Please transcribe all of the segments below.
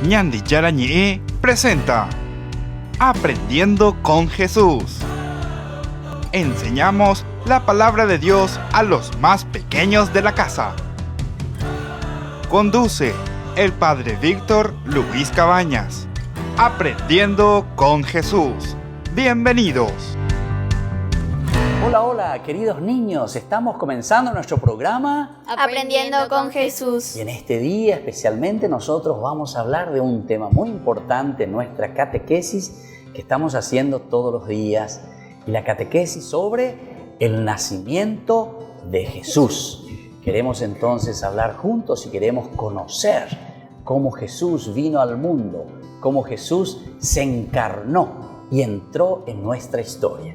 Ñandi Yarañe presenta Aprendiendo con Jesús. Enseñamos la palabra de Dios a los más pequeños de la casa. Conduce el Padre Víctor Luis Cabañas. Aprendiendo con Jesús. Bienvenidos. Hola, hola, queridos niños. Estamos comenzando nuestro programa Aprendiendo con Jesús. Y en este día especialmente nosotros vamos a hablar de un tema muy importante en nuestra catequesis que estamos haciendo todos los días. Y la catequesis sobre el nacimiento de Jesús. Queremos entonces hablar juntos y queremos conocer cómo Jesús vino al mundo, cómo Jesús se encarnó y entró en nuestra historia.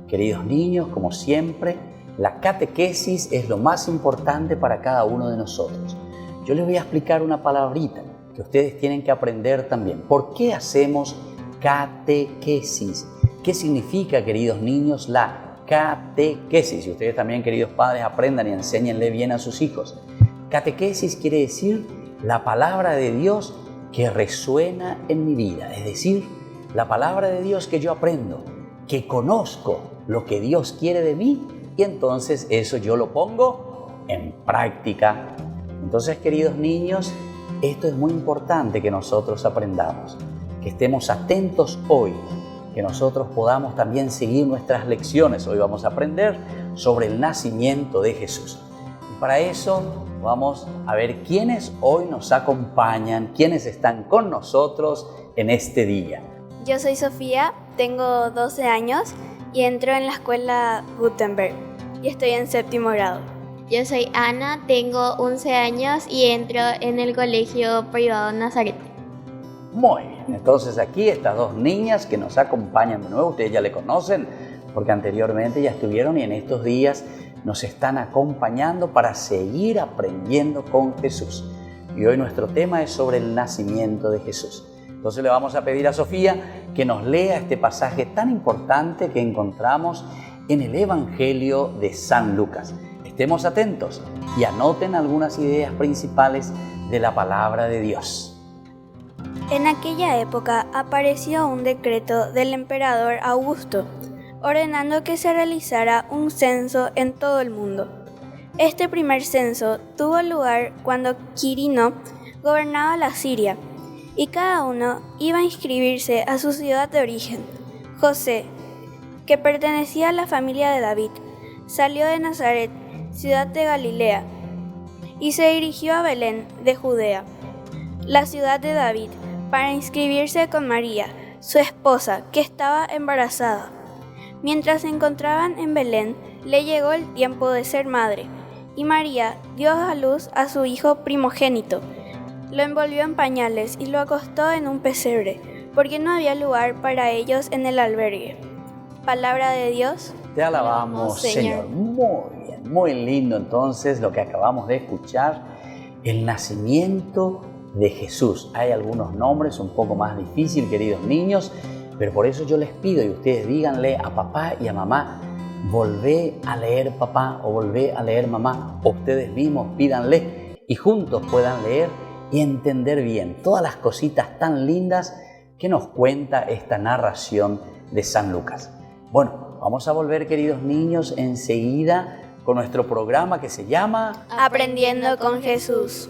Queridos niños, como siempre, la catequesis es lo más importante para cada uno de nosotros. Yo les voy a explicar una palabrita que ustedes tienen que aprender también. ¿Por qué hacemos catequesis? ¿Qué significa, queridos niños, la catequesis? Y ustedes también, queridos padres, aprendan y enséñenle bien a sus hijos. Catequesis quiere decir la palabra de Dios que resuena en mi vida. Es decir, la palabra de Dios que yo aprendo, que conozco lo que Dios quiere de mí y entonces eso yo lo pongo en práctica. Entonces, queridos niños, esto es muy importante que nosotros aprendamos, que estemos atentos hoy, que nosotros podamos también seguir nuestras lecciones. Hoy vamos a aprender sobre el nacimiento de Jesús. Y para eso vamos a ver quiénes hoy nos acompañan, quiénes están con nosotros en este día. Yo soy Sofía, tengo 12 años y entro en la escuela Gutenberg y estoy en 7º grado. Yo soy Ana, tengo 11 años y entro en el colegio privado Nazaret. Muy bien, entonces aquí estas dos niñas que nos acompañan de nuevo, ustedes ya le conocen porque anteriormente ya estuvieron y en estos días nos están acompañando para seguir aprendiendo con Jesús. Y hoy nuestro tema es sobre el nacimiento de Jesús. Entonces le vamos a pedir a Sofía que nos lea este pasaje tan importante que encontramos en el Evangelio de San Lucas. Estemos atentos y anoten algunas ideas principales de la palabra de Dios. En aquella época apareció un decreto del emperador Augusto, ordenando que se realizara un censo en todo el mundo. Este primer censo tuvo lugar cuando Quirino gobernaba la Siria, y cada uno iba a inscribirse a su ciudad de origen. José, que pertenecía a la familia de David, salió de Nazaret, ciudad de Galilea, y se dirigió a Belén de Judea, la ciudad de David, para inscribirse con María, su esposa, que estaba embarazada. Mientras se encontraban en Belén, le llegó el tiempo de ser madre, y María dio a luz a su hijo primogénito. Lo envolvió en pañales y lo acostó en un pesebre, porque no había lugar para ellos en el albergue. Palabra de Dios. Te alabamos, Señor. Muy bien, muy lindo entonces lo que acabamos de escuchar, el nacimiento de Jesús. Hay algunos nombres un poco más difíciles, queridos niños, pero por eso yo les pido y ustedes díganle a papá y a mamá, volvé a leer papá o volvé a leer mamá, o ustedes mismos pídanle y juntos puedan leer y entender bien todas las cositas tan lindas que nos cuenta esta narración de San Lucas. Bueno, vamos a volver, queridos niños, enseguida con nuestro programa que se llama Aprendiendo con Jesús.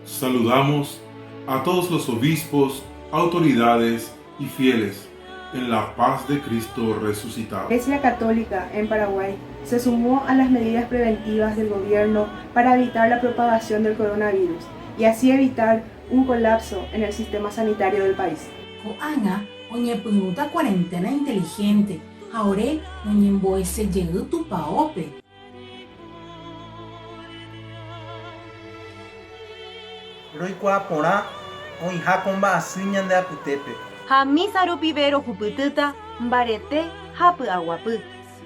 Saludamos a todos los obispos, autoridades y fieles en la paz de Cristo resucitado. La Iglesia Católica en Paraguay se sumó a las medidas preventivas del gobierno para evitar la propagación del coronavirus y así evitar un colapso en el sistema sanitario del país. Ana, oñe punguta cuarentena inteligente, ahora oñe emboece llegó tu paope. Roikua porã oĩha komba'asy ñande apytépe. Ha misa rupi vero hupytýta mbarete hapy aguapy.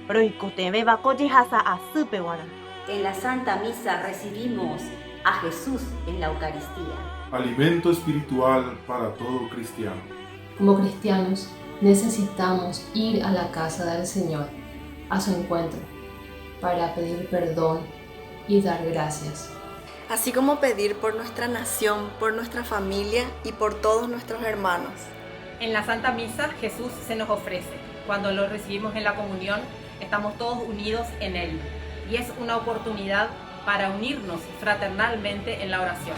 Roikotevẽva ko jehasa asýpe g̃uarã. En la Santa Misa recibimos a Jesús en la Eucaristía. Alimento espiritual para todo cristiano. Como cristianos, necesitamos ir a la casa del Señor a su encuentro para pedir perdón y dar gracias. Así como pedir por nuestra nación, por nuestra familia y por todos nuestros hermanos. En la Santa Misa Jesús se nos ofrece. Cuando lo recibimos en la comunión, estamos todos unidos en Él. Y es una oportunidad para unirnos fraternalmente en la oración.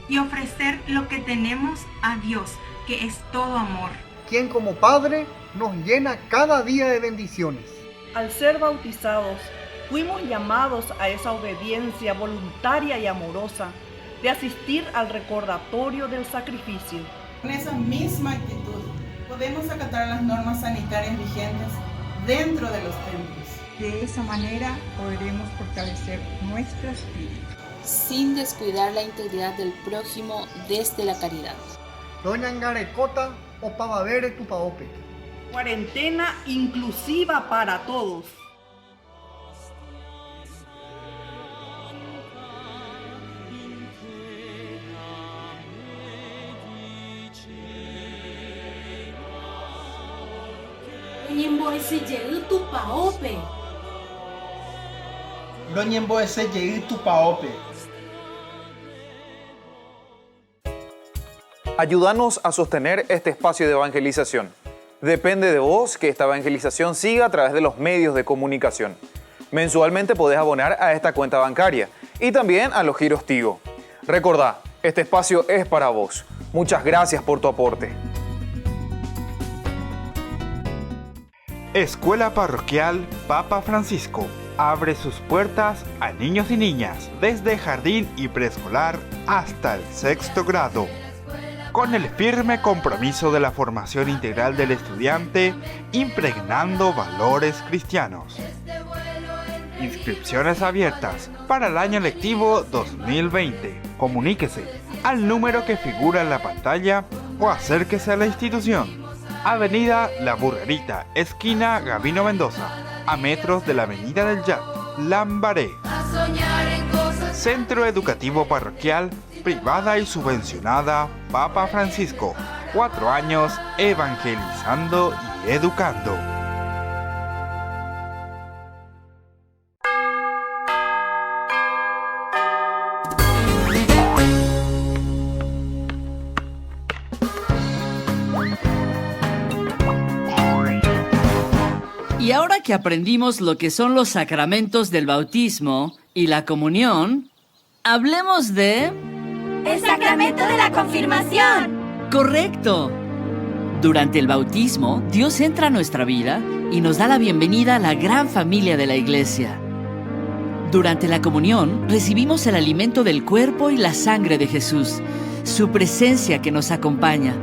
Y ofrecer lo que tenemos a Dios, que es todo amor. Quien como Padre nos llena cada día de bendiciones. Al ser bautizados, fuimos llamados a esa obediencia voluntaria y amorosa de asistir al recordatorio del sacrificio. Con esa misma actitud podemos acatar las normas sanitarias vigentes dentro de los templos. De esa manera podremos fortalecer nuestro espíritu. Sin descuidar la integridad del prójimo desde la caridad. Doña Ngarecota o Pavavere Tupaope. Cuarentena inclusiva para todos. Ayúdanos a sostener este espacio de evangelización. Depende de vos que esta evangelización siga a través de los medios de comunicación. Mensualmente podés abonar a esta cuenta bancaria y también a los giros Tigo. Recordá, este espacio es para vos. Muchas gracias por tu aporte. Escuela Parroquial Papa Francisco abre sus puertas a niños y niñas desde jardín y preescolar hasta el 6º grado. Con el firme compromiso de la formación integral del estudiante, impregnando valores cristianos. Inscripciones abiertas para el año lectivo 2020. Comuníquese al número que figura en la pantalla o acérquese a la institución. Avenida La Burrerita, esquina Gabino Mendoza, a metros de la Avenida del Yat, Lambaré. Centro Educativo Parroquial, privada y subvencionada Papa Francisco. 4 años evangelizando y educando. Y ahora que aprendimos lo que son los sacramentos del bautismo y la comunión, hablemos de... ¡el sacramento de la confirmación! ¡Correcto! Durante el bautismo, Dios entra a nuestra vida y nos da la bienvenida a la gran familia de la Iglesia. Durante la comunión, recibimos el alimento del cuerpo y la sangre de Jesús, su presencia que nos acompaña.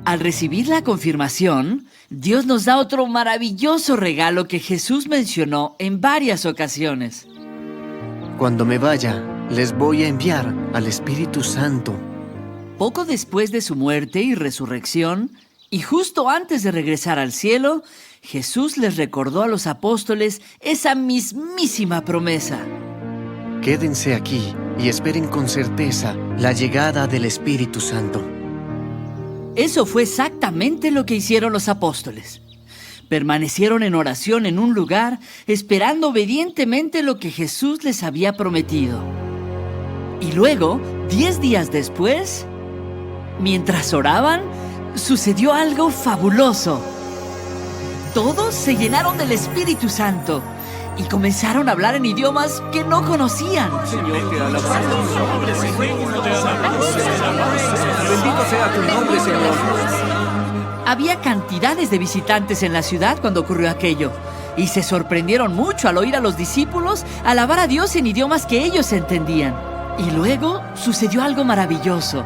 Al recibir la confirmación, Dios nos da otro maravilloso regalo que Jesús mencionó en varias ocasiones. Cuando me vaya, les voy a enviar al Espíritu Santo. Poco después de su muerte y resurrección, y justo antes de regresar al cielo, Jesús les recordó a los apóstoles esa mismísima promesa. Quédense aquí y esperen con certeza la llegada del Espíritu Santo. Eso fue exactamente lo que hicieron los apóstoles. Permanecieron en oración en un lugar, esperando obedientemente lo que Jesús les había prometido. Y luego, 10 días después, mientras oraban, sucedió algo fabuloso. Todos se llenaron del Espíritu Santo y comenzaron a hablar en idiomas que no conocían. Señor, te alabamos tu nombre, Señor. Bendito sea tu nombre, Señor. Había cantidades de visitantes en la ciudad cuando ocurrió aquello, y se sorprendieron mucho al oír a los discípulos alabar a Dios en idiomas que ellos entendían. Y luego sucedió algo maravilloso.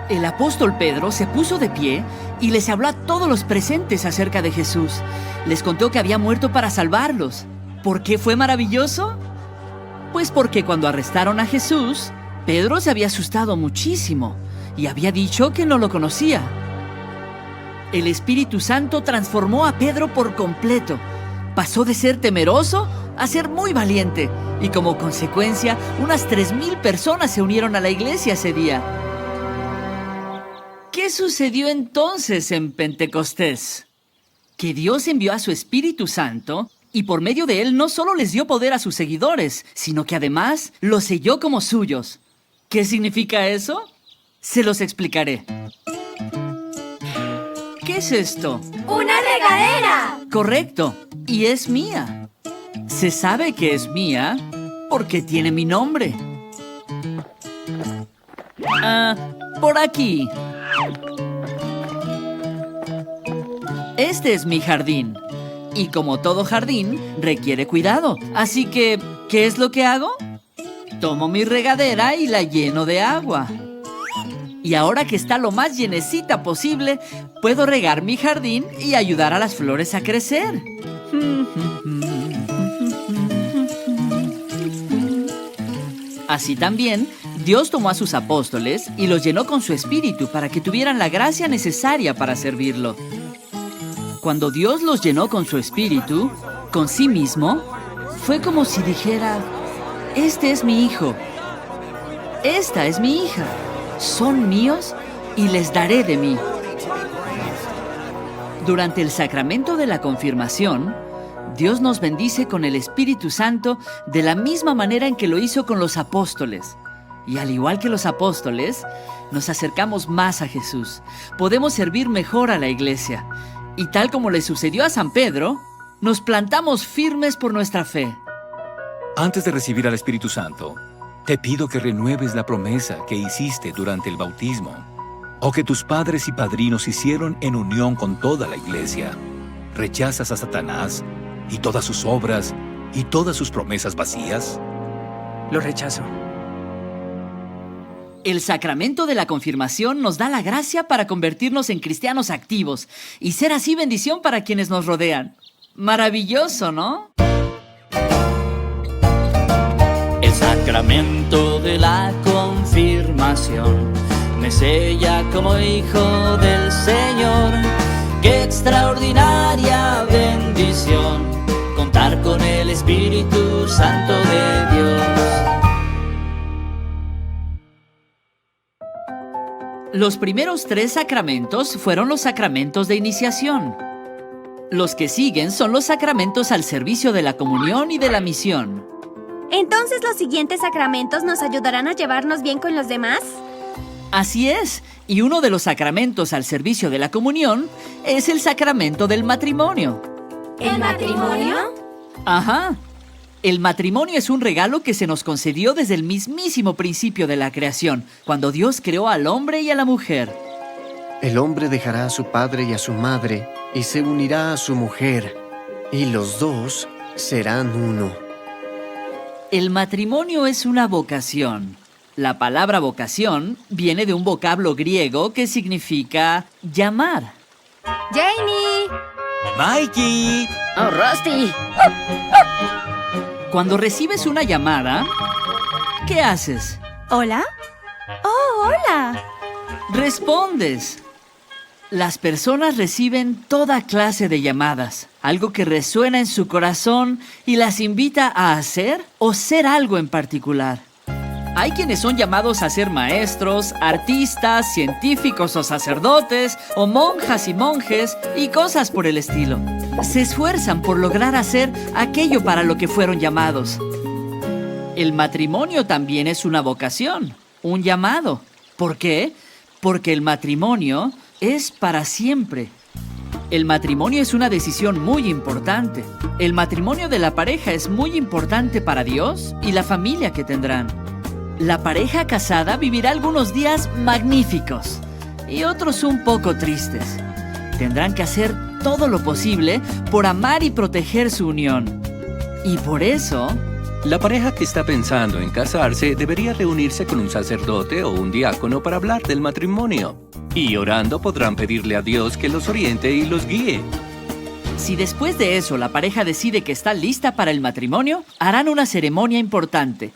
El apóstol Pedro se puso de pie y les habló a todos los presentes acerca de Jesús. Les contó que había muerto para salvarlos. ¿Por qué fue maravilloso? Pues porque cuando arrestaron a Jesús, Pedro se había asustado muchísimo y había dicho que no lo conocía. El Espíritu Santo transformó a Pedro por completo. Pasó de ser temeroso a ser muy valiente y como consecuencia, unas 3,000 personas se unieron a la iglesia ese día. ¿Qué sucedió entonces en Pentecostés? que Dios envió a su Espíritu Santo y por medio de él no solo les dio poder a sus seguidores, sino que además los selló como suyos. ¿Qué significa eso? Se los explicaré. ¿Qué es esto? ¡Una regadera! Correcto, y es mía. Se sabe que es mía porque tiene mi nombre. Por aquí. Este es mi jardín. Y como todo jardín, requiere cuidado. Así que, ¿qué es lo que hago? Tomo mi regadera y la lleno de agua. Y ahora que está lo más llenecita posible, puedo regar mi jardín y ayudar a las flores a crecer. Así también, Dios tomó a sus apóstoles y los llenó con su espíritu para que tuvieran la gracia necesaria para servirlo. Cuando Dios los llenó con su espíritu, con sí mismo, fue como si dijera: este es mi hijo, esta es mi hija, son míos y les daré de mí. Durante el sacramento de la confirmación, Dios nos bendice con el Espíritu Santo de la misma manera en que lo hizo con los apóstoles. Y al igual que los apóstoles, nos acercamos más a Jesús. Podemos servir mejor a la iglesia. Y tal como le sucedió a San Pedro, nos plantamos firmes por nuestra fe. Antes de recibir al Espíritu Santo, te pido que renueves la promesa que hiciste durante el bautismo, o que tus padres y padrinos hicieron en unión con toda la iglesia. ¿Rechazas a Satanás y todas sus obras y todas sus promesas vacías? Lo rechazo. El sacramento de la confirmación nos da la gracia para convertirnos en cristianos activos y ser así bendición para quienes nos rodean. Maravilloso, ¿no? El sacramento de la confirmación me sella como hijo del Señor. ¡Qué extraordinaria bendición! Contar con el Espíritu Santo de Dios. Los primeros 3 sacramentos fueron los sacramentos de iniciación. Los que siguen son los sacramentos al servicio de la comunión y de la misión. ¿Entonces los siguientes sacramentos nos ayudarán a llevarnos bien con los demás? Así es, y uno de los sacramentos al servicio de la comunión es el sacramento del matrimonio. ¿El matrimonio? Ajá. El matrimonio es un regalo que se nos concedió desde el mismísimo principio de la creación, cuando Dios creó al hombre y a la mujer. El hombre dejará a su padre y a su madre y se unirá a su mujer, y los dos serán uno. El matrimonio es una vocación. La palabra vocación viene de un vocablo griego que significa llamar. ¡Janie! ¡Mikey! ¡Oh, Rusty! Cuando recibes una llamada, ¿qué haces? ¿Hola? ¡Oh, hola! Respondes. Las personas reciben toda clase de llamadas, algo que resuena en su corazón y las invita a hacer o ser algo en particular. Hay quienes son llamados a ser maestros, artistas, científicos o sacerdotes, o monjas y monjes, y cosas por el estilo. Se esfuerzan por lograr hacer aquello para lo que fueron llamados. El matrimonio también es una vocación, un llamado. ¿Por qué? Porque el matrimonio es para siempre. El matrimonio es una decisión muy importante. El matrimonio de la pareja es muy importante para Dios y la familia que tendrán. La pareja casada vivirá algunos días magníficos y otros un poco tristes. Tendrán que hacer todo lo posible por amar y proteger su unión. Y por eso, la pareja que está pensando en casarse debería reunirse con un sacerdote o un diácono para hablar del matrimonio. Y orando podrán pedirle a Dios que los oriente y los guíe. Si después de eso la pareja decide que está lista para el matrimonio, harán una ceremonia importante.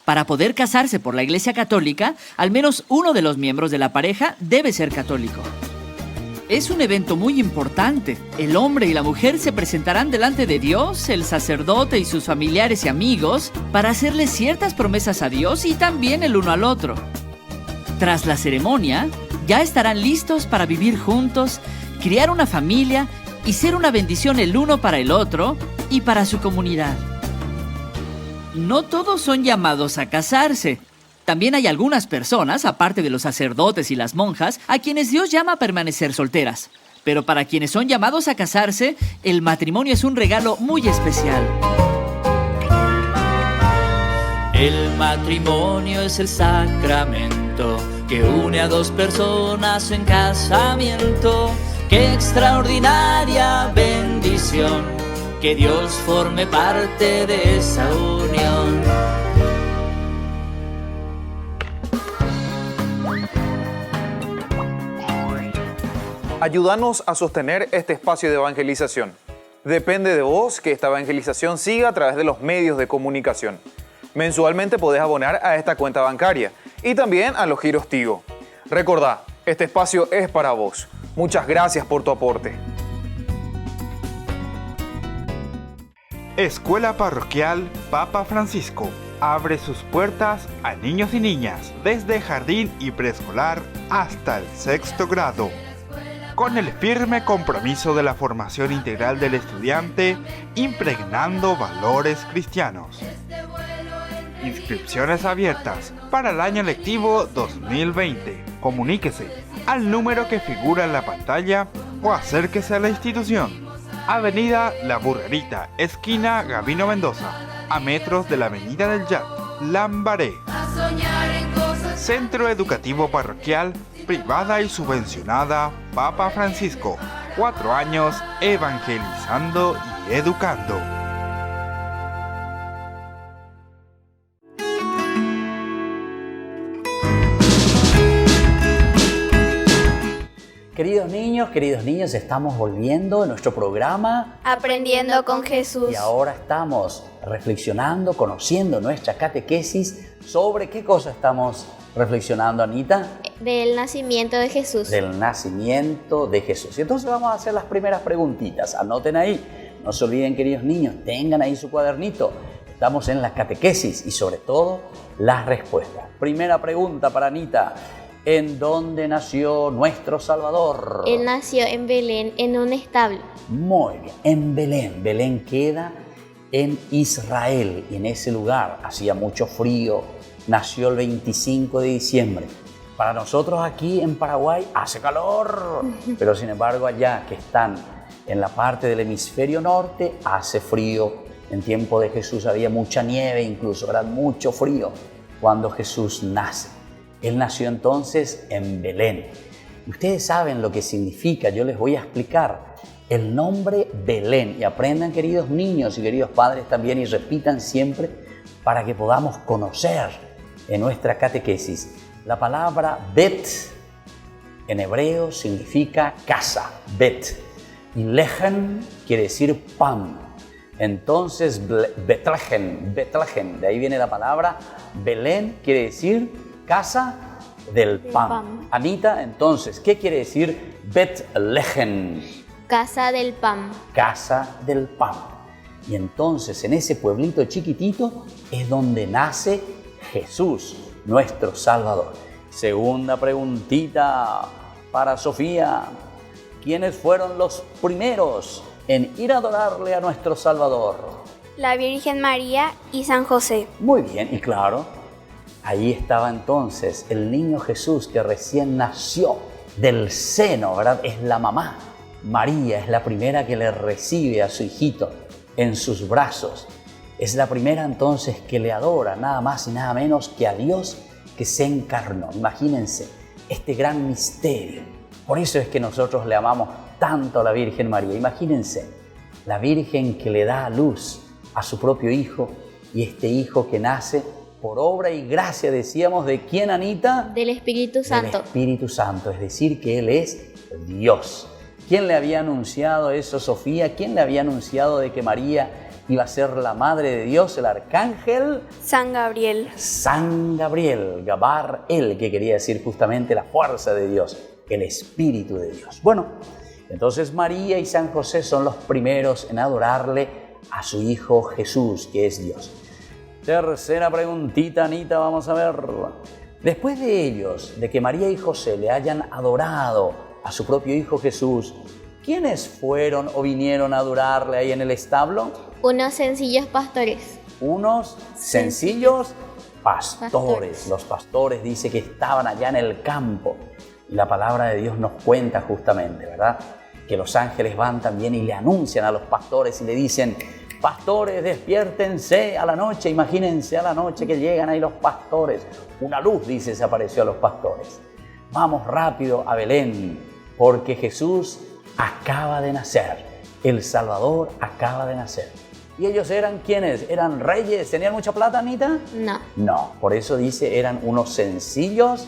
Para poder casarse por la Iglesia Católica, al menos uno de los miembros de la pareja debe ser católico. Es un evento muy importante. El hombre y la mujer se presentarán delante de Dios, el sacerdote y sus familiares y amigos para hacerle ciertas promesas a Dios y también el uno al otro. Tras la ceremonia, ya estarán listos para vivir juntos, criar una familia y ser una bendición el uno para el otro y para su comunidad. No todos son llamados a casarse. También hay algunas personas, aparte de los sacerdotes y las monjas, a quienes Dios llama a permanecer solteras. Pero para quienes son llamados a casarse, el matrimonio es un regalo muy especial. El matrimonio es el sacramento que une a dos personas en casamiento. ¡Qué extraordinaria bendición! Que Dios forme parte de esa unión. Ayúdanos a sostener este espacio de evangelización. Depende de vos que esta evangelización siga a través de los medios de comunicación. Mensualmente podés abonar a esta cuenta bancaria y también a los giros Tigo. Recordá, este espacio es para vos. Muchas gracias por tu aporte. Escuela Parroquial Papa Francisco abre sus puertas a niños y niñas desde jardín y preescolar hasta el 6º grado. Con el firme compromiso de la formación integral del estudiante, impregnando valores cristianos. Inscripciones abiertas para el año lectivo 2020. Comuníquese al número que figura en la pantalla o acérquese a la institución. Avenida La Burrerita, esquina Gabino Mendoza, a metros de la Avenida del Yat, Lambaré. Centro Educativo Parroquial, privada y subvencionada Papa Francisco. 4 años evangelizando y educando. Queridos niños, estamos volviendo a nuestro programa Aprendiendo con Jesús. Y ahora estamos reflexionando, conociendo nuestra catequesis. ¿Sobre qué cosa estamos reflexionando, Anita? Del nacimiento de Jesús. Del nacimiento de Jesús. Y entonces vamos a hacer las primeras preguntitas. Anoten ahí. No se olviden, queridos niños, tengan ahí su cuadernito. Estamos en la catequesis y sobre todo las respuestas. Primera pregunta para Anita. ¿En dónde nació nuestro Salvador? Él nació en Belén, en un establo. Muy bien, en Belén. Belén queda en Israel y en ese lugar hacía mucho frío. Nació el 25 de diciembre. Para nosotros aquí en Paraguay hace calor, pero sin embargo allá que están en la parte del hemisferio norte hace frío. En tiempo de Jesús había mucha nieve, incluso era mucho frío cuando Jesús nace. Él nació entonces en Belén. Ustedes saben lo que significa, yo les voy a explicar. El nombre Belén, y aprendan, queridos niños y queridos padres también, y repitan siempre para que podamos conocer en nuestra catequesis. La palabra Bet en hebreo significa casa, Bet. Y Lejen quiere decir pan. Entonces Betlehem, de ahí viene la palabra Belén, quiere decir casa del pan. Anita, entonces, ¿qué quiere decir Betlehem? Casa del pan. Casa del pan. Y entonces en ese pueblito chiquitito es donde nace Jesús, nuestro Salvador. Segunda preguntita para Sofía. ¿Quiénes fueron los primeros en ir a adorarle a nuestro Salvador? La Virgen María y San José. Muy bien, y claro, ahí estaba entonces el niño Jesús que recién nació del seno, ¿verdad? Es la mamá. María es la primera que le recibe a su hijito en sus brazos. Es la primera entonces que le adora, nada más y nada menos que a Dios que se encarnó. Imagínense este gran misterio. Por eso es que nosotros le amamos tanto a la Virgen María. Imagínense, la Virgen que le da a luz a su propio hijo y este hijo que nace por obra y gracia, decíamos, ¿de quién, Anita? Del Espíritu Santo. Del Espíritu Santo, es decir, que Él es Dios. ¿Quién le había anunciado eso, Sofía? ¿Quién le había anunciado de que María iba a ser la Madre de Dios? El arcángel San Gabriel. San Gabriel, Gabar, él, que quería decir justamente la fuerza de Dios, el Espíritu de Dios. Bueno, entonces María y San José son los primeros en adorarle a su Hijo Jesús, que es Dios. Tercera preguntita, Anita, vamos a ver. Después de ellos, de que María y José le hayan adorado a su propio Hijo Jesús, ¿quiénes fueron o vinieron a adorarle ahí en el establo? Unos sencillos pastores. Unos sencillos pastores. Los pastores dice que estaban allá en el campo. Y la palabra de Dios nos cuenta justamente, ¿verdad? Que los ángeles van también y le anuncian a los pastores y le dicen: pastores, despiértense a la noche. Imagínense a la noche que llegan ahí los pastores. Una luz, dice, se apareció a los pastores. Vamos rápido a Belén, porque Jesús acaba de nacer. El Salvador acaba de nacer. ¿Y ellos eran quiénes? ¿Eran reyes? ¿Tenían mucha plata, Anita? No. No, por eso dice, eran unos sencillos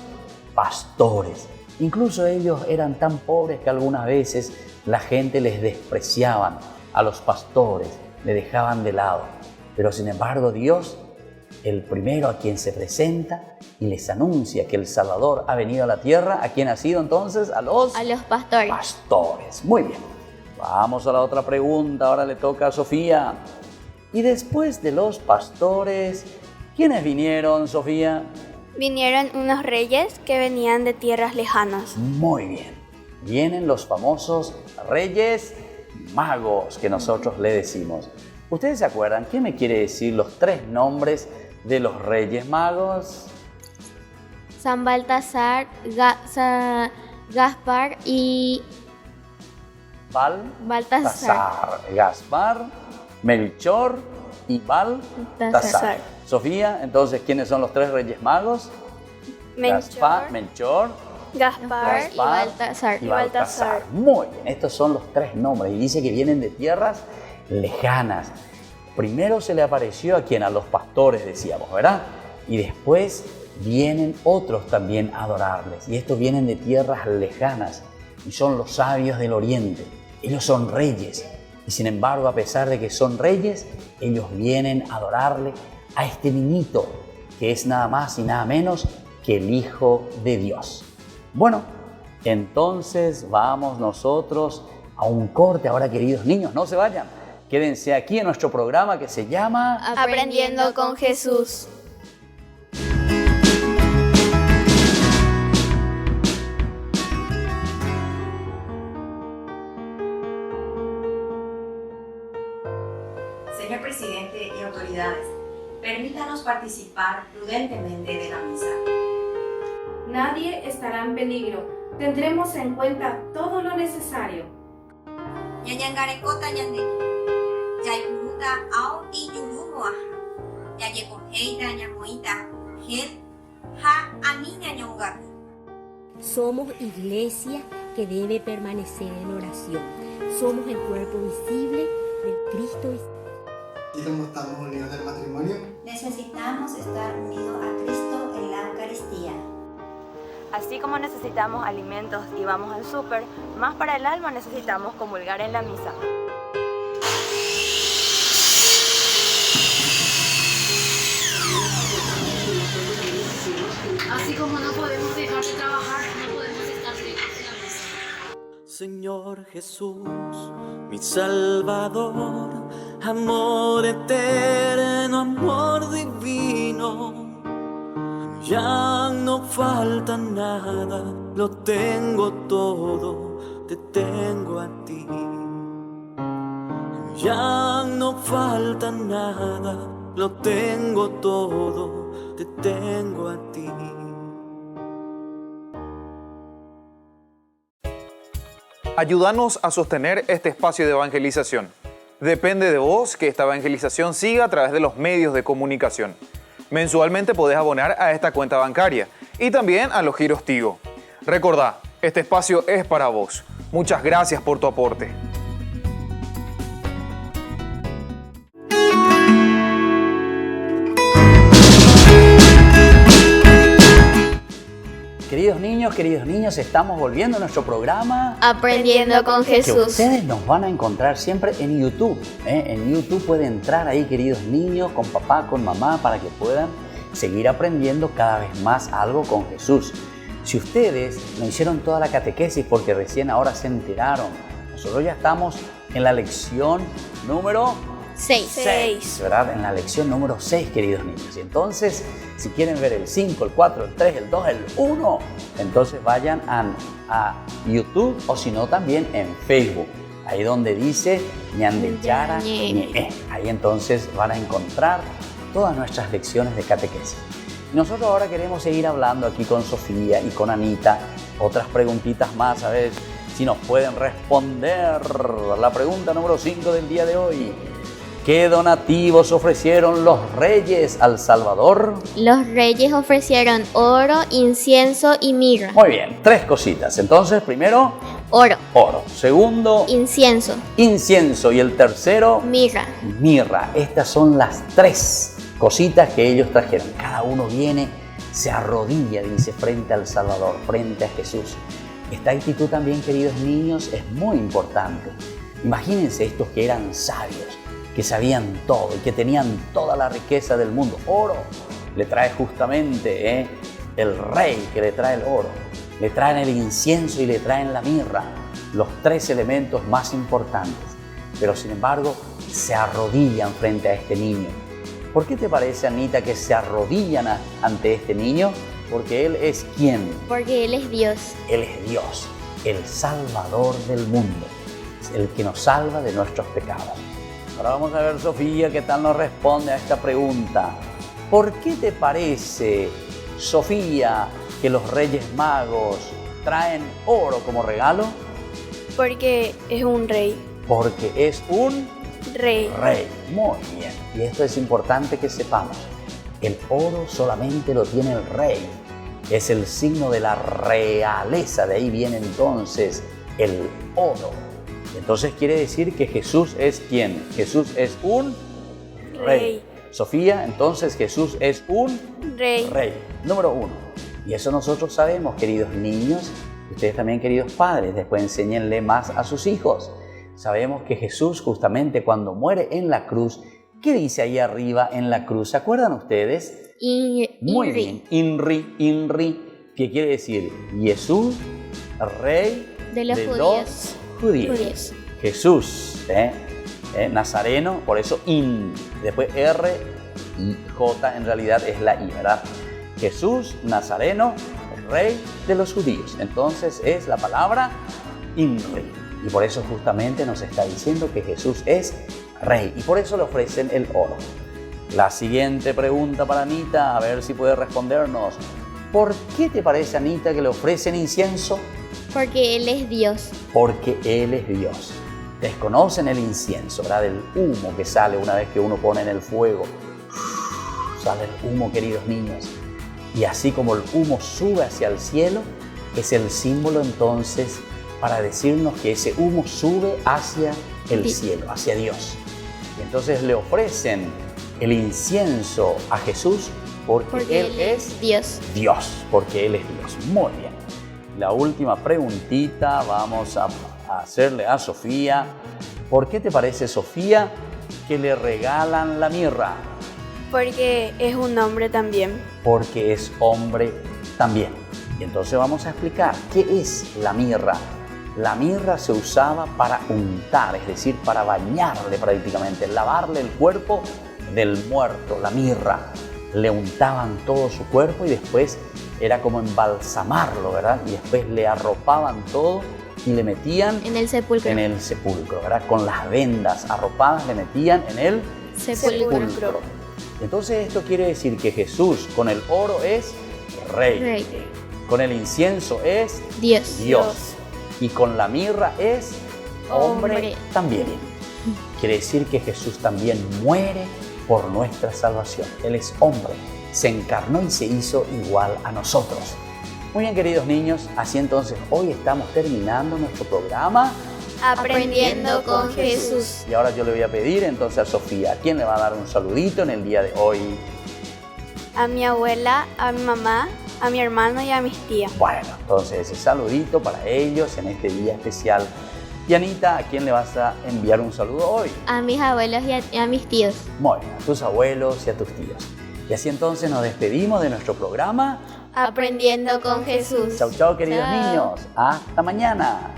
pastores. Incluso ellos eran tan pobres que algunas veces la gente les despreciaban a los pastores, le dejaban de lado. Pero sin embargo Dios, el primero a quien se presenta y les anuncia que el Salvador ha venido a la tierra, ¿a quién ha sido entonces? A los pastores. Pastores. Muy bien. Vamos a la otra pregunta, ahora le toca a Sofía. Y después de los pastores, ¿quiénes vinieron, Sofía? Vinieron unos reyes que venían de tierras lejanas. Muy bien. Vienen los famosos reyes magos que nosotros le decimos. ¿Ustedes se acuerdan? ¿Qué me quiere decir los 3 nombres de los reyes magos? San Baltasar, Gaspar y... Baltasar, Gaspar, Melchor y Baltasar. Sofía, entonces, ¿quiénes son los 3 reyes magos? Melchor, Gaspar y Baltasar. Muy bien, estos son los 3 nombres y dice que vienen de tierras lejanas. Primero se le apareció a quien, a los pastores decíamos, ¿verdad? Y después vienen otros también a adorarles. Y estos vienen de tierras lejanas y son los sabios del oriente. Ellos son reyes y sin embargo, a pesar de que son reyes, ellos vienen a adorarle a este niñito que es nada más y nada menos que el Hijo de Dios. Bueno, entonces vamos nosotros a un corte ahora, queridos niños, no se vayan. Quédense aquí en nuestro programa que se llama Aprendiendo con Jesús. Señor presidente y autoridades, permítanos participar prudentemente de la misa. Nadie estará en peligro. Tendremos en cuenta todo lo necesario. Ñañangarekota ñandeki, yaipuruta ao iyurumoa, yayekoheita ñamoita, gen ha ani ñañongatu. Somos iglesia que debe permanecer en oración. Somos el cuerpo visible del Cristo. Y como estamos unidos en el matrimonio, necesitamos estar unidos a Cristo en la Eucaristía. Así como necesitamos alimentos y vamos al súper, más para el alma necesitamos comulgar en la misa. Así como no podemos dejar de trabajar, no podemos estar lejos de la misa. Señor Jesús, mi Salvador, amor eterno, amor divino, ya no falta nada, lo tengo todo, te tengo a ti. Ya no falta nada, lo tengo todo, te tengo a ti. Ayúdanos a sostener este espacio de evangelización. Depende de vos que esta evangelización siga a través de los medios de comunicación. Mensualmente podés abonar a esta cuenta bancaria y también a los giros Tigo. Recordá, este espacio es para vos. Muchas gracias por tu aporte. Queridos niños, estamos volviendo a nuestro programa Aprendiendo con Jesús. Que ustedes nos van a encontrar siempre en YouTube. En YouTube pueden entrar ahí, queridos niños, con papá, con mamá, para que puedan seguir aprendiendo cada vez más algo con Jesús. Si ustedes no hicieron toda la catequesis porque recién ahora se enteraron, nosotros ya estamos en la lección número 6. 6. ¿Verdad? En la lección número 6, queridos niños. Y entonces, si quieren ver el 5, el 4, el 3, el 2, el 1, entonces vayan a YouTube o si no también en Facebook. Ahí donde dice Ñandechara Ñe. Ahí entonces van a encontrar todas nuestras lecciones de catequesis. Y nosotros ahora queremos seguir hablando aquí con Sofía y con Anita. Otras preguntitas más, a ver si nos pueden responder. La pregunta número 5 del día de hoy. ¿Qué donativos ofrecieron los reyes al Salvador? Los reyes ofrecieron oro, incienso y mirra. Muy bien, 3 cositas. Entonces, primero, oro. Oro. Segundo, incienso. Incienso. Y el tercero, mirra. Mirra. Estas son las 3 cositas que ellos trajeron. Cada uno viene, se arrodilla, dice, frente al Salvador, frente a Jesús. Esta actitud también, queridos niños, es muy importante. Imagínense estos que eran sabios, que sabían todo y que tenían toda la riqueza del mundo. Oro le trae justamente el rey que le trae el oro. Le traen el incienso y le traen la mirra, los 3 elementos más importantes. Pero sin embargo, se arrodillan frente a este niño. ¿Por qué te parece, Anita, que se arrodillan ante este niño? Porque Él es ¿quién? Porque Él es Dios. Él es Dios, el Salvador del mundo, el que nos salva de nuestros pecados. Ahora vamos a ver, Sofía, qué tal nos responde a esta pregunta. ¿Por qué te parece, Sofía, que los Reyes Magos traen oro como regalo? Porque es un rey. Porque es un rey. Muy bien. Y esto es importante que sepamos. El oro solamente lo tiene el rey. Es el signo de la realeza. De ahí viene entonces el oro. Entonces quiere decir que Jesús es ¿quién? Jesús es un rey. Sofía, entonces Jesús es un rey. Número 1. Y eso nosotros sabemos, queridos niños, ustedes también, queridos padres, después enséñenle más a sus hijos. Sabemos que Jesús, justamente cuando muere en la cruz, ¿qué dice ahí arriba en la cruz? ¿Se acuerdan ustedes? Muy bien. Inri, ¿qué quiere decir? Jesús, rey de los judíos. Jesús, Nazareno, por eso después R y J en realidad es la I, ¿verdad? Jesús, Nazareno, rey de los judíos. Entonces es la palabra Inri. Y por eso justamente nos está diciendo que Jesús es rey. Y por eso le ofrecen el oro. La siguiente pregunta para Anita, a ver si puede respondernos. ¿Por qué te parece, Anita, que le ofrecen incienso? Porque Él es Dios. Porque Él es Dios. Desconocen el incienso, ¿verdad? El humo que sale una vez que uno pone en el fuego. Sale el humo, queridos niños. Y así como el humo sube hacia el cielo, es el símbolo entonces para decirnos que ese humo sube hacia el cielo, hacia Dios. Y entonces le ofrecen el incienso a Jesús porque Él es Dios. Porque Él es Dios. Muy bien. La última preguntita vamos a hacerle a Sofía. ¿Por qué te parece, Sofía, que le regalan la mirra? Porque es un hombre también. Porque es hombre también. Y entonces vamos a explicar qué es la mirra. La mirra se usaba para untar, es decir, para bañarle prácticamente, lavarle el cuerpo del muerto, la mirra. Le untaban todo su cuerpo y después era como embalsamarlo, ¿verdad? Y después le arropaban todo y le metían en el sepulcro. ¿Verdad? Con las vendas arropadas le metían en el sepulcro. Entonces esto quiere decir que Jesús con el oro es rey. Con el incienso es Dios. Y con la mirra es hombre también. Quiere decir que Jesús también muere por nuestra salvación. Él es hombre, se encarnó y se hizo igual a nosotros. Muy bien, queridos niños, así entonces hoy estamos terminando nuestro programa Aprendiendo con Jesús. Y ahora yo le voy a pedir entonces a Sofía, ¿a quién le va a dar un saludito en el día de hoy? A mi abuela, a mi mamá, a mi hermano y a mis tías. Bueno, entonces ese saludito para ellos en este día especial. Y Anita, ¿a quién le vas a enviar un saludo hoy? A mis abuelos y a mis tíos. Muy bien, a tus abuelos y a tus tíos. Y así entonces nos despedimos de nuestro programa Aprendiendo con Jesús. Chau, chau, queridos niños. Hasta mañana.